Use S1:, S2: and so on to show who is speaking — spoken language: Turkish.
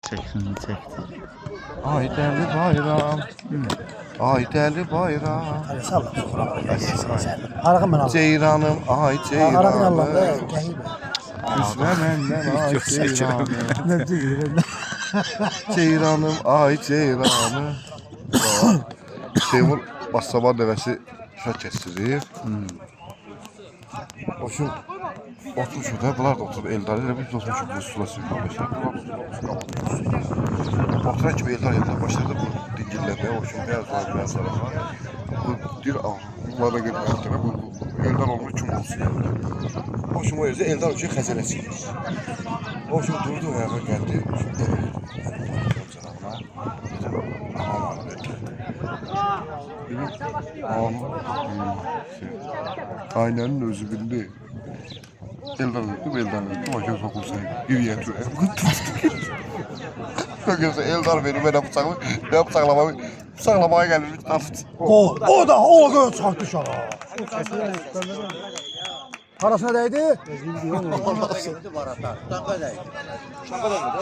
S1: Çeksin çekti.
S2: Ay deli bayram. Ay deli bayram.
S3: Hadi sal. Araqın ben aldım.
S2: Ceyranım ay
S3: Araqın Allah'ım.
S2: ceyranım.
S3: Gehib.
S2: Küsme benden ay
S1: Çok çekiyorum.
S2: ceyranım.
S3: Ne diyor?
S2: Ceyranım ay ceyranım. Teymur Bassaban nəvəsi şək kəsirik. O gün oturmuşuq da, bunlar da oturub Eldar ilə biz oturmuşuq bu sula sürüklüyoruz. Oturan kimi Eldar Eldar başladı bu dingilləməyə, o gün bəyaz tarafa. Bu deyir, bunlara gelin Eldar, bu Eldar olmuş kim olsun yani. O gün o yerdə Eldar üçün xəzələ çəkir. O gün durdu ayağa gəldi. Aynen özü bildi. Elden öptüm. Başa sokulsaydı. Bir yatıyor. Görse Eldar benim ben bıçaklamaya geldim.
S3: O da o göz çaktı şara. Parasına değdi.